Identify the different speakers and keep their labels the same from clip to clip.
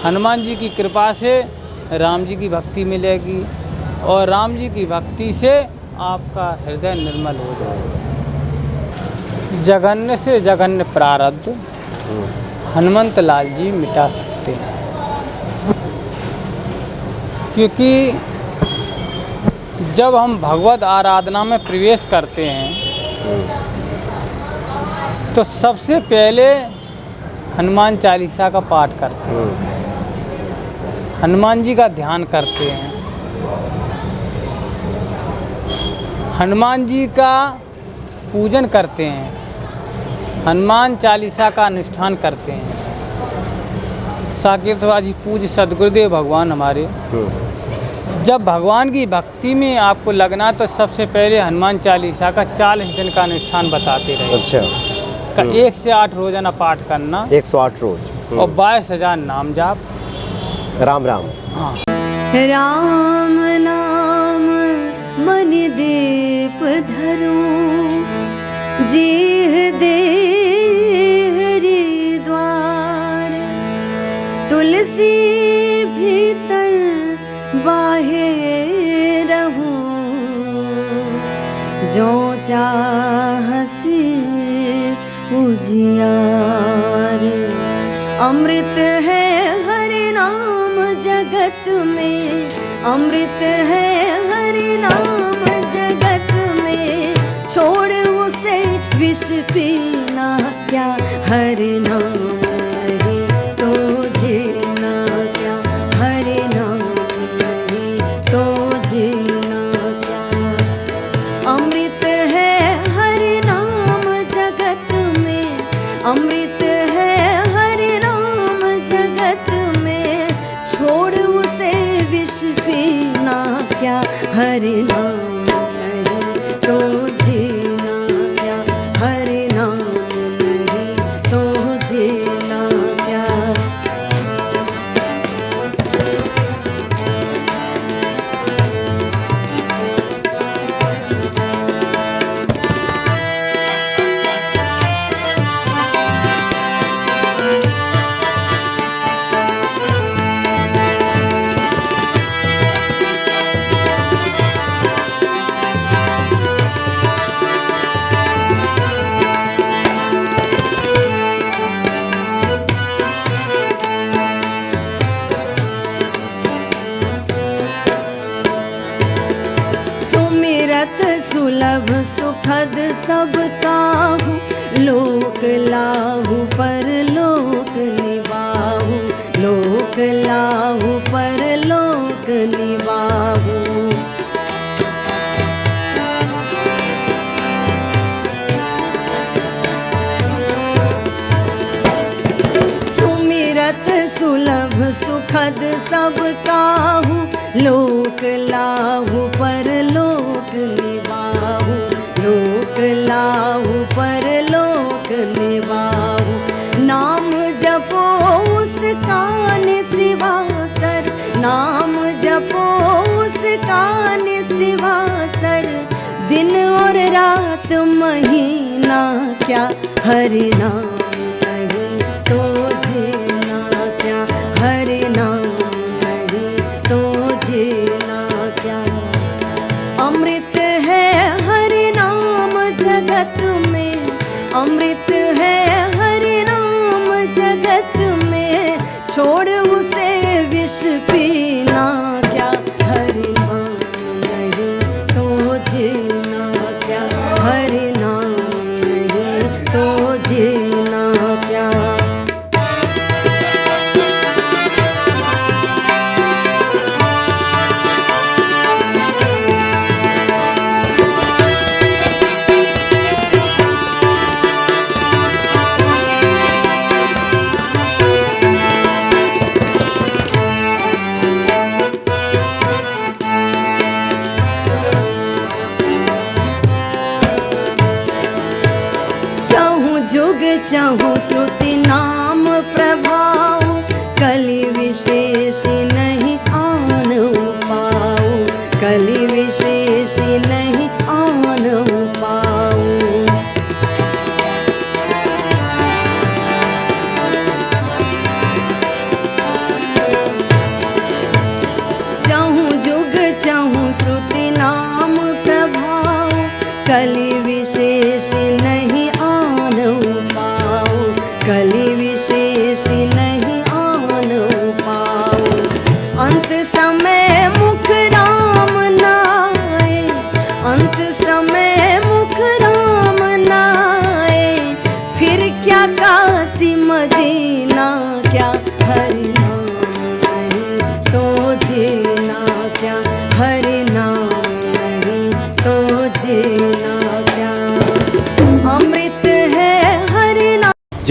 Speaker 1: हनुमान जी की कृपा से राम जी की भक्ति मिलेगी और राम जी की भक्ति से आपका हृदय निर्मल हो जाएगा। जघन्य से जघन्य प्रारब्ध हनुमंत लाल जी मिटा सकते हैं, क्योंकि जब हम भगवत आराधना में प्रवेश करते हैं तो सबसे पहले हनुमान चालीसा का पाठ करते हैं, हनुमान जी का ध्यान करते हैं, हनुमान जी का पूजन करते हैं, हनुमान चालीसा का अनुष्ठान करते हैं। साकेतवाजी पूज्य सदगुरुदेव भगवान हमारे जब भगवान की भक्ति में आपको लगना तो सबसे पहले हनुमान चालीसा का 40 दिन का अनुष्ठान बताते रहे।
Speaker 2: अच्छा।
Speaker 1: 1 से 8 रोजाना पाठ करना,
Speaker 2: 108 रोज
Speaker 1: और 22,000 नाम जाप।
Speaker 2: राम राम।
Speaker 1: हाँ।
Speaker 3: राम नाम मन दीप धरूं, जीह दे हरि द्वार, तुलसी भीतर बाहे रहूं, जो चाहसी उजियार। अमृत है हरि नाम जगत में, अमृत है हरि नाम जगत में, छोड़ उसे विष पीना क्या, हरि नाम ही तो जीना क्या, हरि नाम ही तो जीना क्या। अमृत है हरि नाम जगत में, अमृत है हरि नाम जगत में, छोड़ उसे विष पीना क्या, हरि नाम नहीं तो जीना क्या, हरि नाम नहीं तो जीना क्या। सुलभ सुखद सब काहू, लोक लाहू पर लोक निवाहू, लोक लाहू पर लोक निवाहू। सुमिरत सुलभ सुखद सब काहू, लोक लाहू पर लोक निवाहू, लोक लाहू पर लोक निवाहू। नाम जपो उसका निसिवासर, नाम जपो उसका निसिवासर, दिन और रात महीना क्या, हरि नाम नहीं तो जीना क्या, हरि नाम नहीं तो जीना क्या। अमृत है हरि नाम जगत में, अमृत है हरि नाम जगत में, छोड़ उसे विष पीना क्या, हरि नाम नहीं तो जीना क्या, हरि नाम नहीं तो जीना क्या। जुग चाहूँ श्रुति नाम प्रभाव, कलि विशेष नहीं आन पाऊँ, कलि विशेष नहीं आन पाऊँ।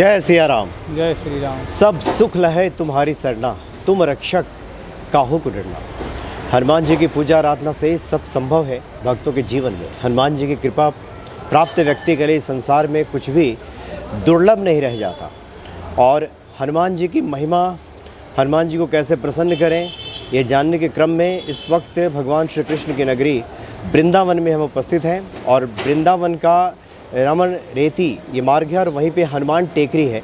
Speaker 2: जय सिया राम।
Speaker 1: जय श्री राम।
Speaker 2: सब सुख लहे तुम्हारी सरना, तुम रक्षक काहू को डरना। हनुमान जी की पूजा आराधना से सब संभव है भक्तों के जीवन में। हनुमान जी की कृपा प्राप्त व्यक्ति के लिए संसार में कुछ भी दुर्लभ नहीं रह जाता। और हनुमान जी की महिमा, हनुमान जी को कैसे प्रसन्न करें, ये जानने के क्रम में इस वक्त भगवान श्री कृष्ण की नगरी वृंदावन में हम उपस्थित हैं। और वृंदावन का रमन रेती ये मार्ग है और वहीं पे हनुमान टेकरी है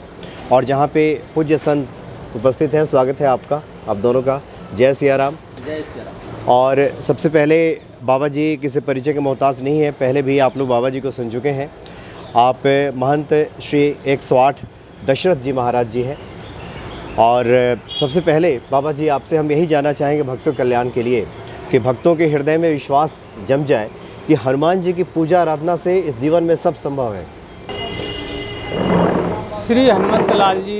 Speaker 2: और जहाँ पे पूज्य संत उपस्थित हैं। स्वागत है आपका, आप दोनों का। जय सिया राम।
Speaker 1: जय श्री राम।
Speaker 2: और सबसे पहले बाबा जी किसी परिचय के मोहताज नहीं है, पहले भी आप लोग बाबा जी को सुन चुके हैं। आप महंत श्री 108 दशरथ जी महाराज जी हैं। और सबसे पहले बाबा जी आपसे हम यही जानना चाहेंगे भक्तों कल्याण के लिए कि भक्तों के हृदय में विश्वास जम जाए कि हनुमान जी की पूजा आराधना से इस जीवन में सब संभव है।
Speaker 1: श्री हनुमत लाल जी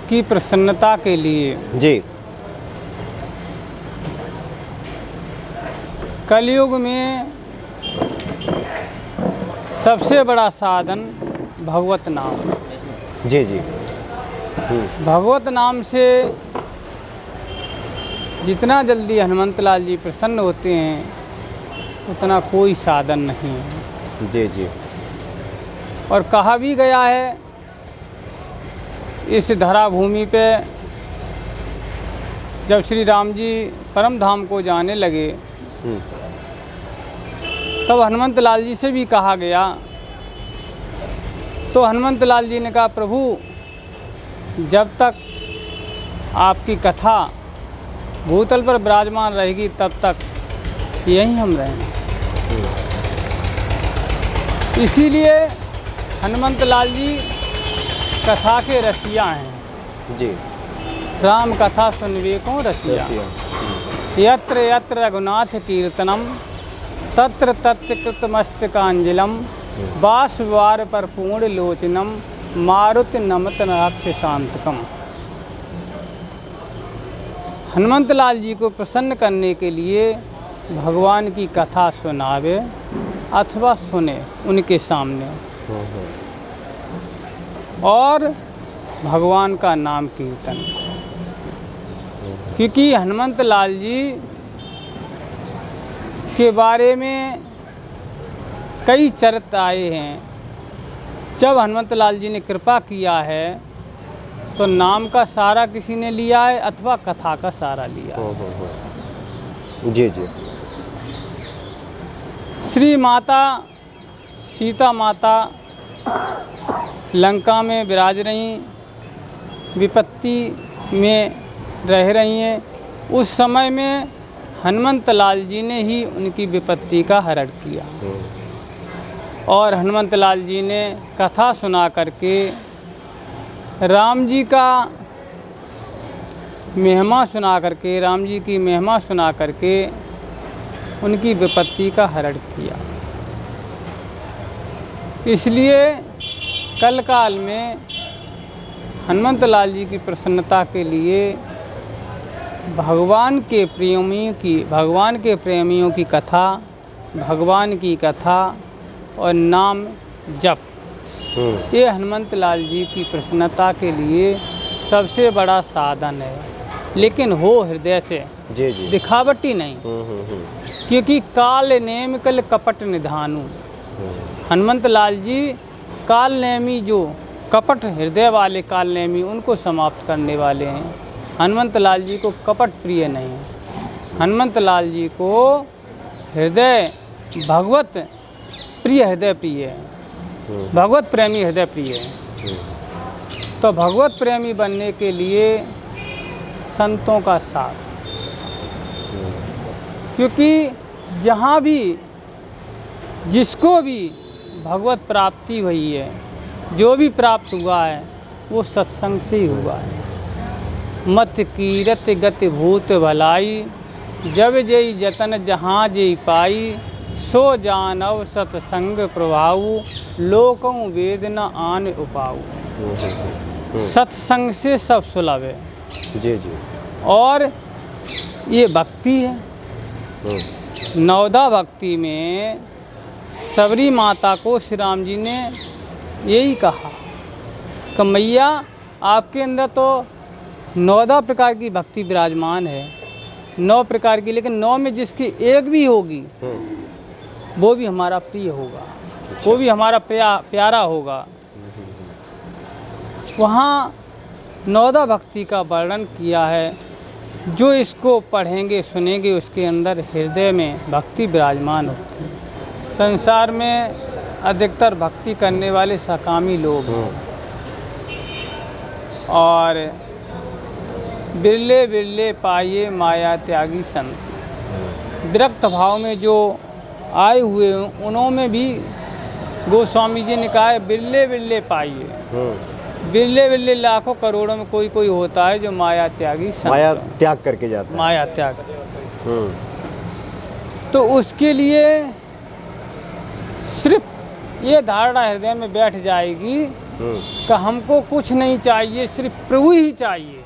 Speaker 1: की प्रसन्नता के लिए
Speaker 2: जी
Speaker 1: कलयुग में सबसे बड़ा साधन भगवत नाम।
Speaker 2: जी जी।
Speaker 1: भगवत नाम से जितना जल्दी हनुमत लाल जी प्रसन्न होते हैं उतना कोई साधन नहीं है।
Speaker 2: जी जी।
Speaker 1: और कहा भी गया है इस धरा भूमि पे जब श्री राम जी परम धाम को जाने लगे तब हनुमत लाल जी से भी कहा गया, तो हनुमत लाल जी ने कहा प्रभु जब तक आपकी कथा भूतल पर विराजमान रहेगी तब तक यहीं हम रहेंगे। इसीलिए हनुमत लाल जी कथा के रसिया हैं।
Speaker 2: जी।
Speaker 1: राम कथा सुनवे को रसिया। यत्र यत्र रघुनाथ कीर्तनम तत्र तत्र कृतमस्तकांजलम बाष्पवार पर पूर्ण लोचनम मारुति नमत राक्ष शांतकम। हनुमत लाल जी को प्रसन्न करने के लिए भगवान की कथा सुनावे अथवा सुने उनके सामने और भगवान का नाम कीर्तन। क्योंकि हनुमत लाल जी के बारे में कई चरित्र आए हैं। जब हनुमत लाल जी ने कृपा किया है तो नाम का सारा किसी ने लिया है अथवा कथा का सारा लिया है।
Speaker 2: जी जी।
Speaker 1: श्री माता सीता माता लंका में विराज रही, विपत्ति में रह रही हैं। उस समय में हनुमत लाल जी ने ही उनकी विपत्ति का हरण किया और हनुमत लाल जी ने कथा सुना करके राम जी का महिमा सुना करके, राम जी की महिमा सुना करके उनकी विपत्ति का हरण किया। इसलिए कल काल में हनुमत लाल जी की प्रसन्नता के लिए भगवान के प्रेमियों की कथा, भगवान की कथा और नाम जप, ये हनुमत लाल जी की प्रसन्नता के लिए सबसे बड़ा साधन है। लेकिन हो हृदय से,
Speaker 2: जी जी।
Speaker 1: दिखावटी नहीं। क्योंकि काल नेम कल कपट निधानु। हनुमत लाल जी काल नेमी, जो कपट हृदय वाले काल नेमी, उनको समाप्त करने वाले हैं। हनुमत लाल जी को कपट प्रिय नहीं है। हनुमत लाल जी को हृदय भगवत प्रिय, हृदय प्रिय है, भगवत प्रेमी हृदय प्रिय है। तो भगवत प्रेमी बनने के लिए संतों का साथ, क्योंकि जहाँ भी जिसको भी भगवत प्राप्ति हुई है, जो भी प्राप्त हुआ है वो सत्संग से ही हुआ है। मत कीरत गति भूत भलाई, जब जय जतन जहाँ जय पाई, सो जानव सत्संग प्रभाव, लोकं वेद न आन उपाऊ। सत्संग से सब सुलभ है।
Speaker 2: जी जी।
Speaker 1: और ये भक्ति है। नवदा भक्ति में सबरी माता को श्री राम जी ने यही कहा कि मैया आपके अंदर तो 9 प्रकार की भक्ति विराजमान है, 9 प्रकार की, लेकिन 9 में जिसकी एक भी होगी वो भी हमारा प्रिय होगा, वो भी हमारा प्यारा होगा। वहाँ 9 भक्ति का वर्णन किया है। जो इसको पढ़ेंगे सुनेंगे उसके अंदर हृदय में भक्ति विराजमान होती है। संसार में अधिकतर भक्ति करने वाले सकामी लोग हैं और बिरले बिरले पाइए माया त्यागी संत। विरक्त भाव में जो आए हुए हैं उन्होंने भी गोस्वामी जी ने कहा है बिरले बिरले पाइए। बिरले बिरले लाखों करोड़ों में कोई कोई होता है जो माया त्यागी संत,
Speaker 2: माया त्याग करके जाता है।
Speaker 1: माया त्याग। तो उसके लिए सिर्फ ये धारणा हृदय में बैठ जाएगी कि हमको कुछ नहीं चाहिए, सिर्फ प्रभु ही चाहिए।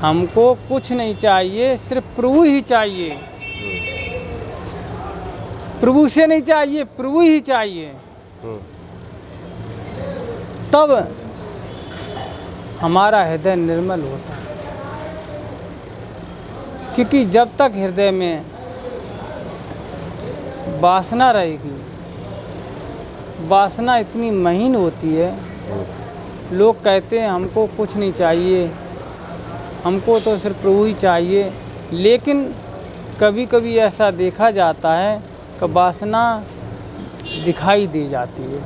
Speaker 1: हमको कुछ नहीं चाहिए, सिर्फ प्रभु ही चाहिए। प्रभु से नहीं चाहिए, प्रभु ही चाहिए। तब हमारा हृदय निर्मल होता है। क्योंकि जब तक हृदय में वासना रहेगी, वासना इतनी महीन होती है, लोग कहते हैं हमको कुछ नहीं चाहिए, हमको तो सिर्फ प्रभु ही चाहिए। लेकिन कभी कभी ऐसा देखा जाता है कि वासना दिखाई दे जाती है।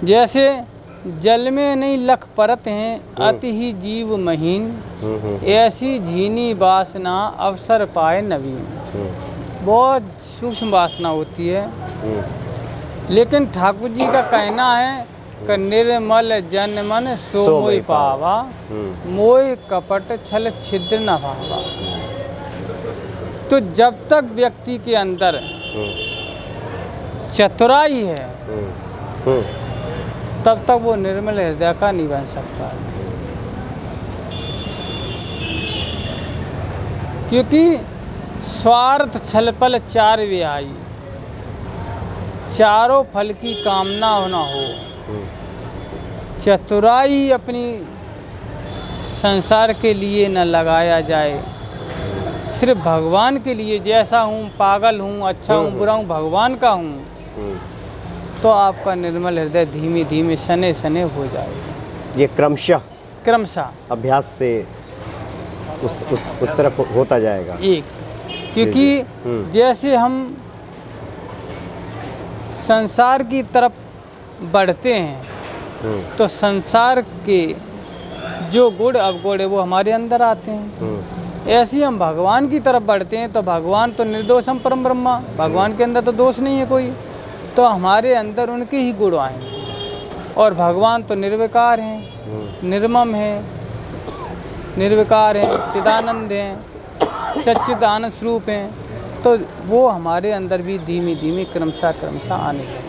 Speaker 1: जैसे जल में नहीं लख परत हैं अति ही जीव महीन, ऐसी झीनी वासना अवसर पाए नवीन। बहुत सूक्ष्म वासना होती है। लेकिन ठाकुर जी का कहना है कि निर्मल जन मन सो मोहि पावा, मोह कपट छल छिद्र न भावा। तो जब तक व्यक्ति के अंदर चतुराई है तब तक वो निर्मल हृदय का नहीं बन सकता है। क्योंकि स्वार्थ छलपल चार व्याई, चारों फल की कामना न हो। चतुराई अपनी संसार के लिए न लगाया जाए, सिर्फ भगवान के लिए। जैसा हूँ, पागल हूँ, अच्छा हूँ, बुरा हूँ, भगवान का हूँ, तो आपका निर्मल हृदय धीमे धीमे सने सने हो जाएगा।
Speaker 2: ये क्रमशः अभ्यास से उस तरफ होता जाएगा।
Speaker 1: एक क्योंकि जैसे हम संसार की तरफ बढ़ते हैं तो संसार के जो गुण अवगुण है वो हमारे अंदर आते हैं। ऐसे ही हम भगवान की तरफ बढ़ते हैं तो भगवान तो निर्दोषम परम ब्रह्मा, भगवान के अंदर तो दोष नहीं है कोई, तो हमारे अंदर उनके ही गुण आएंगे। और भगवान तो निर्विकार हैं, निर्मम हैं, निर्विकार हैं, चिदानंद हैं, सच्चिदानंद स्वरूप हैं। तो वो हमारे अंदर भी धीमे धीमे क्रमशः आने लगे।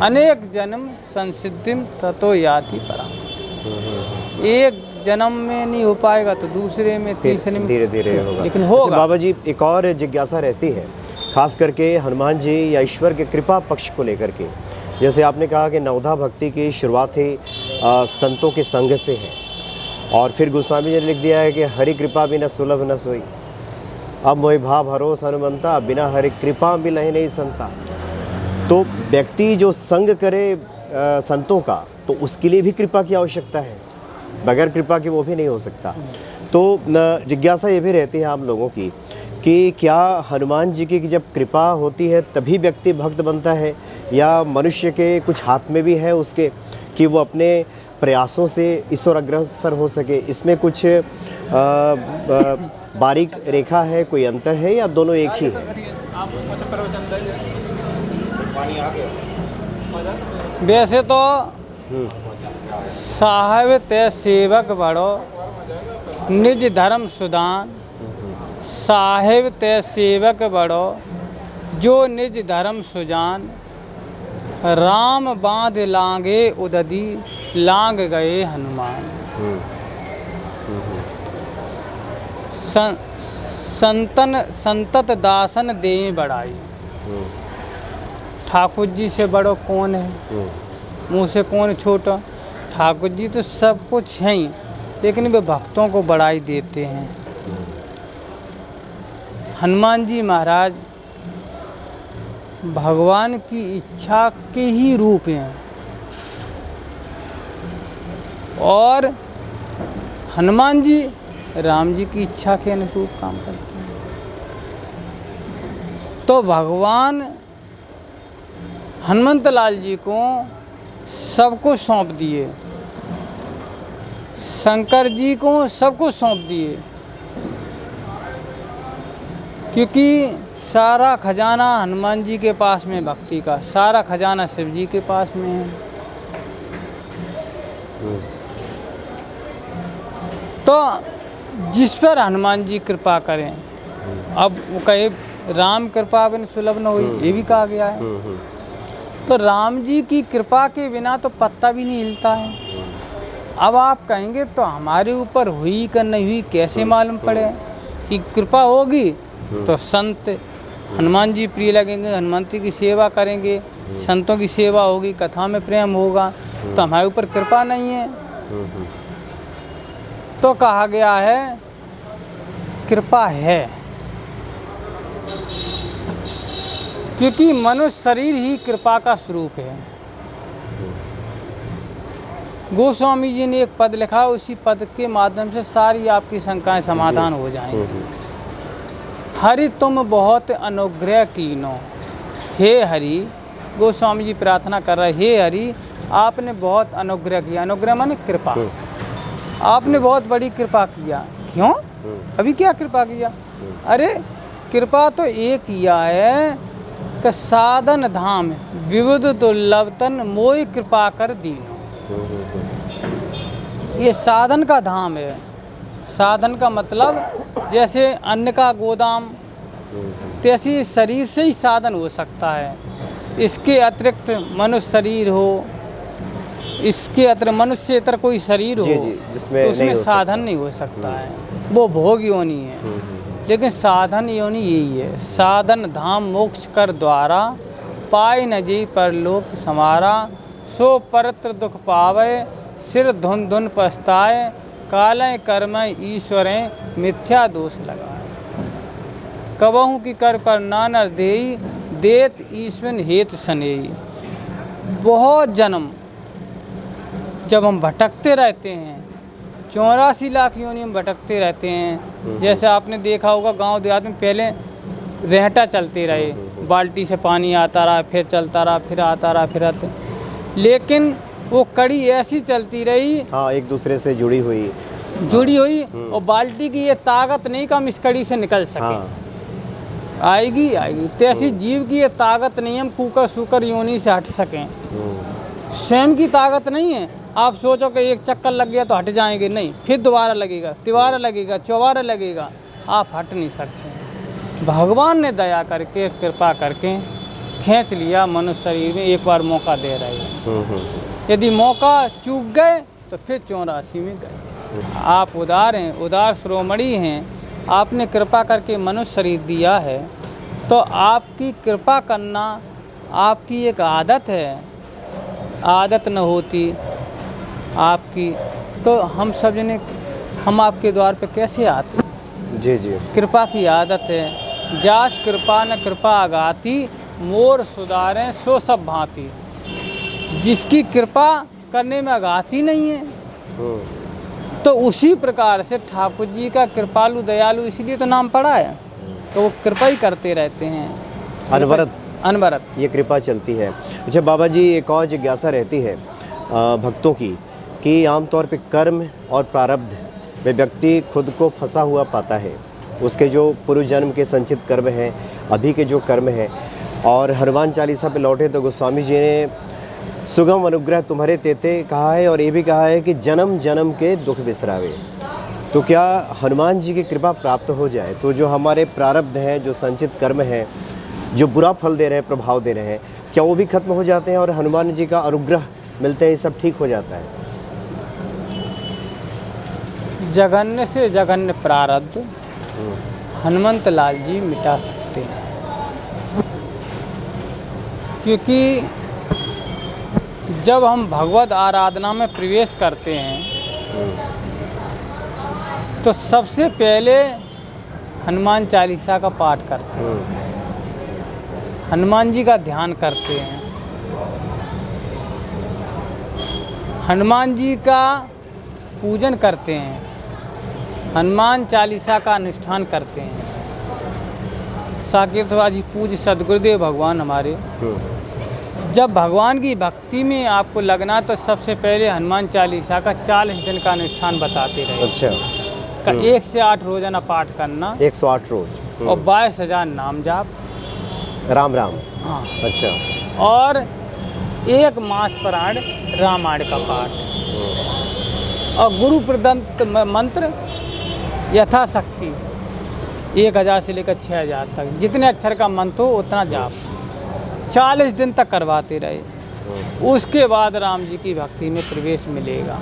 Speaker 1: अनेक जन्म संसिद्धिम ततो याति पराम। एक जन्म में नहीं हो पाएगा तो दूसरे में, तीसरे में
Speaker 2: धीरे धीरे होगा,
Speaker 1: लेकिन होगा।
Speaker 2: अच्छा बाबा जी, एक और जिज्ञासा रहती है खास करके हनुमान जी या ईश्वर के कृपा पक्ष को लेकर के। जैसे आपने कहा कि नवधा भक्ति की शुरुआत ही संतों के संग से है, और फिर गोस्वामी जी ने लिख दिया है कि हरि कृपा बिना सुलभ न सोई, अब मोहि भाव भरोस हनुमंता, बिना हरि कृपा मिलहि नहीं संता। तो व्यक्ति जो संग करे संतों का, तो उसके लिए भी कृपा की आवश्यकता है, बगैर कृपा के वो भी नहीं हो सकता। तो जिज्ञासा ये भी रहती है आप लोगों की कि क्या हनुमान जी की जब कृपा होती है तभी व्यक्ति भक्त बनता है, या मनुष्य के कुछ हाथ में भी है उसके कि वो अपने प्रयासों से ईश्वर अग्रसर हो सके? इसमें कुछ बारीक रेखा है, कोई अंतर है, या दोनों एक ही है?
Speaker 1: वैसे तो साहेब ते सेवक बड़ो निज धर्म सुदान, साहेब ते सेवक बड़ो जो निज धर्म सुजान, राम बांध लांगे उददी लांग गए हनुमान। संतत दासन दे बढ़ाई। ठाकुर जी से बड़ो कौन है, मुँह से कौन छोटा। ठाकुर जी तो सब कुछ हैं ही, लेकिन वे भक्तों को बढ़ाई देते हैं। हनुमान जी महाराज भगवान की इच्छा के ही रूप हैं, और हनुमान जी राम जी की इच्छा के अनुरूप काम करते हैं। तो भगवान हनुमंत लाल जी को सब कुछ सौंप दिए, शंकर जी को सब कुछ सौंप दिए, क्योंकि सारा खजाना हनुमान जी के पास में भक्ति का, सारा खजाना शिव जी के पास में है। तो जिस पर हनुमान जी कृपा करें, अब वो कहे राम कृपा बिन सुलभ न हुई, ये भी कहा गया है। तो राम जी की कृपा के बिना तो पत्ता भी नहीं हिलता है। अब आप कहेंगे तो हमारे ऊपर हुई कि नहीं हुई कैसे मालूम पड़े कि कृपा होगी तो संत हनुमान जी प्रिय लगेंगे, हनुमंती की सेवा करेंगे, संतों की सेवा होगी, कथा में प्रेम होगा, तो हमारे ऊपर कृपा नहीं है। तो कहा गया है कृपा है, क्योंकि मनुष्य शरीर ही कृपा का स्वरूप है। गोस्वामी जी ने एक पद लिखा, उसी पद के माध्यम से सारी आपकी शंकाएं समाधान हो जाएंगी। हरि तुम बहुत अनुग्रह कीनो, हे हरि, गोस्वामी जी प्रार्थना कर रहे, हे हरि आपने बहुत अनुग्रह किया। अनुग्रह माने कृपा, आपने बहुत बड़ी कृपा किया। क्यों? अभी क्या कृपा किया? अरे कृपा तो ये किया है कि साधन धाम विविध दुर्लभतन मोई कृपा कर दीनो। ये साधन का धाम है। साधन का मतलब जैसे अन्न का गोदाम, तैसे शरीर से ही साधन हो सकता है। इसके अतिरिक्त मनुष्य शरीर हो, इसके अतिरिक्त मनुष्य से इतर कोई शरीर हो,
Speaker 2: जिसमें
Speaker 1: तो उसमें साधन नहीं हो सकता है, वो भोग योनि है। लेकिन साधन योनि यही है, साधन धाम मोक्ष कर द्वारा, पाए न जी परलोक समारा, सो परत्र दुख पावे, सिर धुन धुन पछताए, कालें कर्में ईश्वरें मिथ्या दोष लगाए। कबहू की कर कर नानर देई, देत ईश्वन हेत सनेई। बहुत जन्म जब हम भटकते रहते हैं, 84 लाख योनि में भटकते रहते हैं। जैसे आपने देखा होगा गांव देहात में पहले रहटा चलते रहे, बाल्टी से पानी आता रहा, फिर चलता रहा, फिर आता रहा, फिर आता, लेकिन वो कड़ी ऐसी चलती रही,
Speaker 2: हाँ, एक दूसरे से जुड़ी हुई,
Speaker 1: और बाल्टी की ये ताकत नहीं कि हम इस कड़ी से निकल सके।
Speaker 2: हाँ।
Speaker 1: आएगी आएगी, तैसी जीव की ये ताकत नहीं है हम कुकर सुकर योनि से हट सकें। स्वयं की ताकत नहीं है। आप सोचो कि एक चक्कर लग गया तो हट जाएंगे, नहीं, फिर दोबारा लगेगा, तिबारा लगेगा, चौबारा लगेगा, आप हट नहीं सकते। भगवान ने दया करके कृपा करके खींच लिया मनुष्य शरीर में, एक बार मौका दे रहे हैं। यदि मौका चूक गए तो फिर 84 में गए। आप उदार हैं, उदार शिरोमणि हैं, आपने कृपा करके मनुष्य शरीर दिया है, तो आपकी कृपा करना आपकी एक आदत है। आदत न होती आपकी तो हम सब जने हम आपके द्वार पे कैसे आते?
Speaker 2: जी जी, कृपा
Speaker 1: की आदत है। जास कृपा न कृपा आगाती, मोर सुधारें सो सब भांति। जिसकी कृपा करने में आगाती नहीं है, तो उसी प्रकार से ठाकुर जी का कृपालु दयालु इसीलिए तो नाम पड़ा है, तो वो कृपा ही करते रहते हैं अनवरत
Speaker 2: ये कृपा चलती है। अच्छा बाबा जी, एक और जिज्ञासा रहती है भक्तों की कि आमतौर पे कर्म और प्रारब्ध में व्यक्ति खुद को फंसा हुआ पाता है। उसके जो पूर्व जन्म के संचित कर्म हैं, अभी के जो कर्म हैं, और हनुमान चालीसा पे लौटे तो गोस्वामी जी ने सुगम अनुग्रह तुम्हारे तेते कहा है, और ये भी कहा है कि जन्म जन्म के दुख बिसरावे। तो क्या हनुमान जी की कृपा प्राप्त हो जाए तो जो हमारे प्रारब्ध हैं, जो संचित कर्म हैं, जो बुरा फल दे रहे हैं, प्रभाव दे रहे हैं, क्या वो भी खत्म हो जाते हैं और हनुमान जी का अनुग्रह मिलते हैं, ये सब ठीक हो जाता है?
Speaker 1: जघन्य से जघन्य प्रारब्ध हनुमंत लाल जी मिटा सकते हैं। क्योंकि जब हम भगवत आराधना में प्रवेश करते हैं तो सबसे पहले हनुमान चालीसा का पाठ करते हैं, हनुमान जी का ध्यान करते हैं, हनुमान जी का पूजन करते हैं, हनुमान चालीसा का अनुष्ठान करते हैं। साकेतवाजी पूज्य सदगुरुदेव भगवान हमारे जब भगवान की भक्ति में आपको लगना तो सबसे पहले हनुमान चालीसा का 40 दिन का अनुष्ठान बताते रहे।
Speaker 2: अच्छा।
Speaker 1: का 1 से 8 रोजाना पाठ करना,
Speaker 2: 108 रोज
Speaker 1: और 22,000 नाम जाप।
Speaker 2: राम राम।
Speaker 1: हाँ।
Speaker 2: अच्छा।
Speaker 1: और 1 मास प्राण रामायण का पाठ, और गुरु प्रदत्त मंत्र यथाशक्ति 1000 से लेकर 6000 तक, जितने अक्षर का मंत्र हो उतना जाप 40 दिन तक करवाते रहे। उसके बाद राम जी की भक्ति में प्रवेश मिलेगा।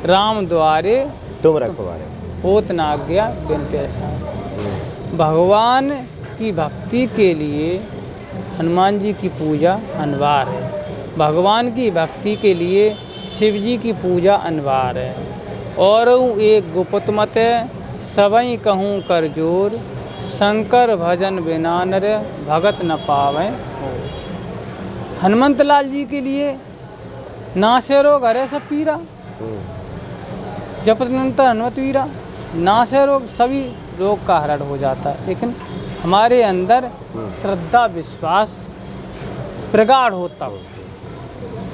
Speaker 1: राम द्वारे
Speaker 2: तुम रखवारे
Speaker 1: होत न आज्ञा बिन पैसा। भगवान की भक्ति के लिए हनुमान जी की पूजा अनिवार्य है, भगवान की भक्ति के लिए शिव जी की पूजा अनिवार्य है। और एक गुप्त मत है, सबई कहूँ कर जोर, शंकर भजन बिना नर भगत न पावे। हनुमंत लाल जी के लिए नासे रोग हरे सब पीरा, जपत निरंतर हनुमत वीरा। नासे रोग सभी रोग का हरण हो जाता है, लेकिन हमारे अंदर श्रद्धा विश्वास प्रगाढ़ होता हो,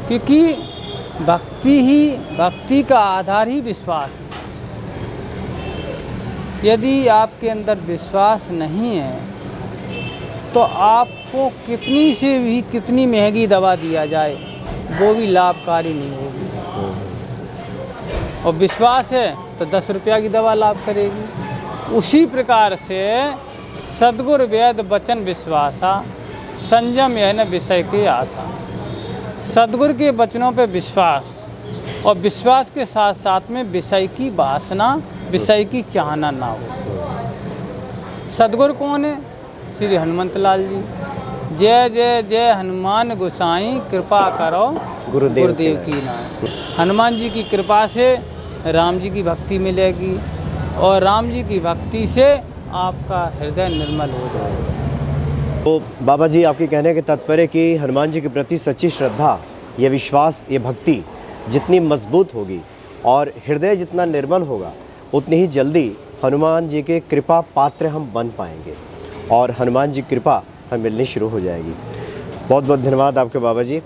Speaker 1: क्योंकि भक्ति का आधार ही विश्वास है। यदि आपके अंदर विश्वास नहीं है तो आपको कितनी से भी कितनी महंगी दवा दिया जाए वो भी लाभकारी नहीं होगी, और विश्वास है तो 10 रुपया की दवा लाभ करेगी। उसी प्रकार से सद्गुरु वेद वचन विश्वासा, संयम यह न विषय के आशा। सद्गुरु के वचनों पे विश्वास, और विश्वास के साथ साथ में विषय की वासना, विषय की चाहना ना हो। सद्गुरु कौन है? श्री हनुमंत लाल जी। जय जय जय हनुमान गोसाई, कृपा करो गुरुदेव की नाम। हनुमान जी की कृपा से राम जी की भक्ति मिलेगी, और राम जी की भक्ति से आपका हृदय निर्मल हो जाएगा।
Speaker 2: तो बाबा जी, आपके कहने के तात्पर्य कि हनुमान जी के प्रति सच्ची श्रद्धा, ये विश्वास, ये भक्ति जितनी मजबूत होगी और हृदय जितना निर्मल होगा, उतनी ही जल्दी हनुमान जी के कृपा पात्र हम बन पाएंगे और हनुमान जी की कृपा हमें मिलनी शुरू हो जाएगी। बहुत बहुत धन्यवाद आपके बाबा जी।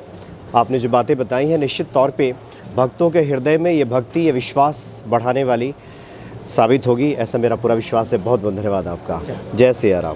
Speaker 2: आपने जो बातें बताई हैं निश्चित तौर पे भक्तों के हृदय में ये भक्ति, ये विश्वास बढ़ाने वाली साबित होगी, ऐसा मेरा पूरा विश्वास है। बहुत बहुत धन्यवाद आपका। जय सिया राम।